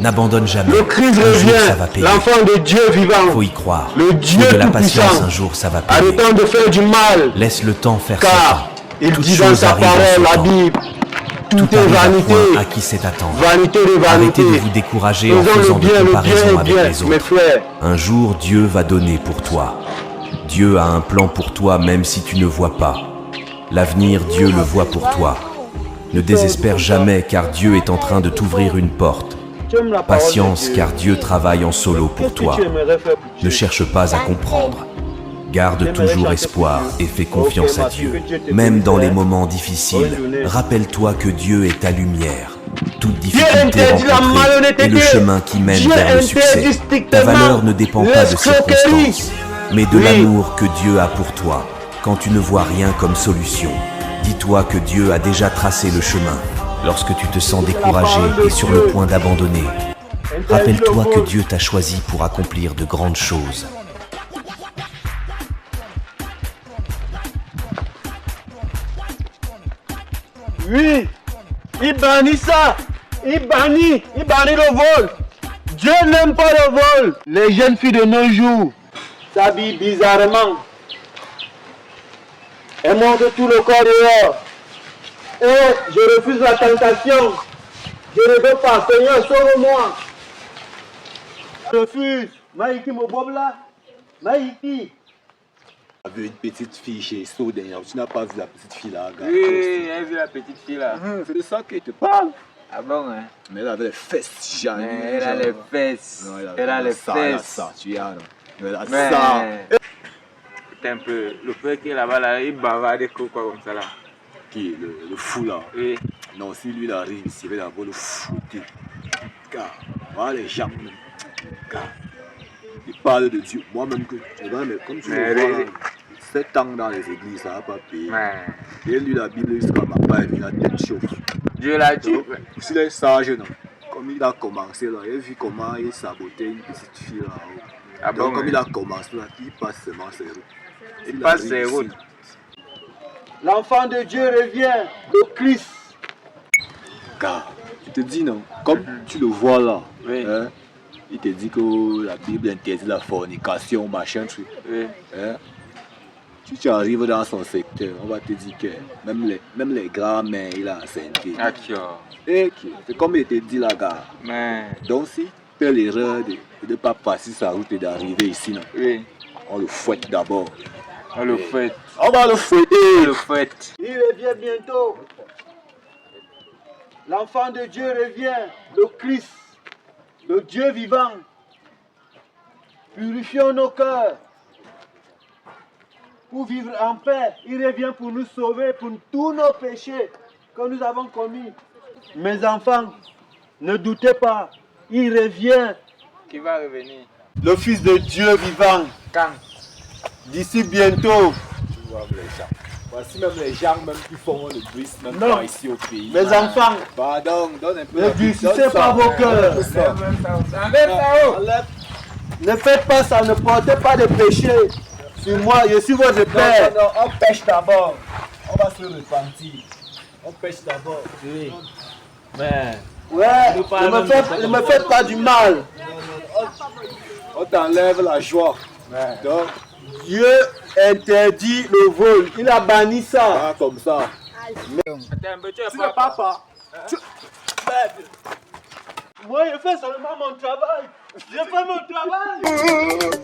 N'abandonne jamais. Le Christ Un jour, ça revient, va payer. l'enfant de Dieu vivant. Faut y croire. Le Dieu Faut de la tout-puissant. patience, un jour, ça va payer. Arrêtons de faire du mal, Laisse le temps faire son car temps. il Toute dit dans chose sa arrive en parole, son la temps. Bible, Tout tout est arrive à vanité, point à qui sait attendre. vanité de vanité. Arrêtez de vous décourager en Faisons faisant le de bien, le bien comparaisons est avec bien, les mes autres. frères. Un jour, Dieu va donner pour toi. Dieu a un plan pour toi même si tu ne vois pas. L'avenir, Dieu le voit pour toi. Ne désespère jamais car Dieu est en train de t'ouvrir une porte. Tu aimes la parole de Patience Dieu. car Dieu travaille en solo pour Qu'est-ce que toi. tu aimerais faire pour Dieu? Ne cherche pas à comprendre. Garde toujours espoir et fais confiance à Dieu. Même dans les moments difficiles, rappelle-toi que Dieu est ta lumière. Toute difficulté interdit la rencontrée malhonnêteté. est le chemin qui mène Dieu vers le succès. interdit Ta strictement valeur ne dépend pas de l'escroquerie. circonstances, mais de Oui. l'amour que Dieu a pour toi. Quand tu ne vois rien comme solution, dis-toi que Dieu a déjà tracé le chemin. Lorsque tu te sens découragé et sur le point d'abandonner, rappelle-toi que Dieu t'a choisi pour accomplir de grandes choses. Oui, il bannit ça. Il bannit le vol. Dieu n'aime pas le vol. Les jeunes filles de nos jours s'habillent bizarrement. Elles montrent tout le corps dehors. Et je refuse la tentation. Je ne veux pas. Seigneur, sauve-moi. Je refuse. Maïki Mobobla. Maïki. Avait une petite fille chez Soden, tu n'as pas vu la petite fille là, gars. Oui, j'ai vu la petite fille là. C'est de ça qu'elle te parle. Ah bon, hein? Mais elle avait les fesses, genre. Elle a les fesses. Non, Elle a les ça, elle a fesses. ça, tu as, non. Elle a Mais ça. c'est un peu le frère qui est là-bas, là, il bavarde quoi comme ça là. Qui est le fou là. Oui. Non, si lui il arrive ici, il va d'abord le fouetter. Car, voilà les gens, même. Car, il parle de Dieu. Moi-même, que, mais comme tu Mais le vois, oui. là, 7 ans dans les églises, ça va pas payer. Mais Et lui, la Bible, jusqu'à ma part, il vient la tête chauffe. Dieu l'a dit. Donc, s'il est sage, non. Comme il a commencé là, il a vu comment il sabotait une petite fille là. Ah Donc, bon, comme hein? il a commencé là, il passe seulement ses routes. Il passe arrive ses ici. routes. L'enfant de Dieu revient. Le Christ. Car, je te dis non, comme tu le vois là, Oui. hein, il te dit que la Bible interdit la fornication, machin, truc. Oui. Hein. Si tu arrives dans son secteur, on va te dire que même les grands-mères, il a assenté. D'accord. Et c'est comme il te dit là, gars. Mais Donc si tu fais l'erreur de ne pas passer sa route et d'arriver ici, non, oui. on le fouette d'abord. On le fait. On va le On fouetter. le fait. Il revient bientôt. L'enfant de Dieu revient. Le Christ. Le Dieu vivant. Purifions nos cœurs. Pour vivre en paix. Il revient pour nous sauver pour tous nos péchés que nous avons commis. Mes enfants, ne doutez pas. Il revient. Qui va revenir? Le Fils de Dieu vivant. Quand? D'ici bientôt. Tu vois les gens. Voici même les gens même qui font le bruit, même Non. pas ici au pays. Mes enfants, Pardon, donne un peu. ne durcissez pas vos cœurs. Enlève ça haut. Ne faites pas ça, ne portez pas de péché sur moi, je suis votre père. Non, on pêche d'abord. On va se repentir. On pêche d'abord. Oui. Mais Ouais, ne me faites pas du mal. On t'enlève la joie. Donc, Dieu interdit le vol, il a banni ça. pas comme ça. attends un peu, tu es Tu n'es pas. pas. Moi, je fais seulement mon travail. Je fais mon travail.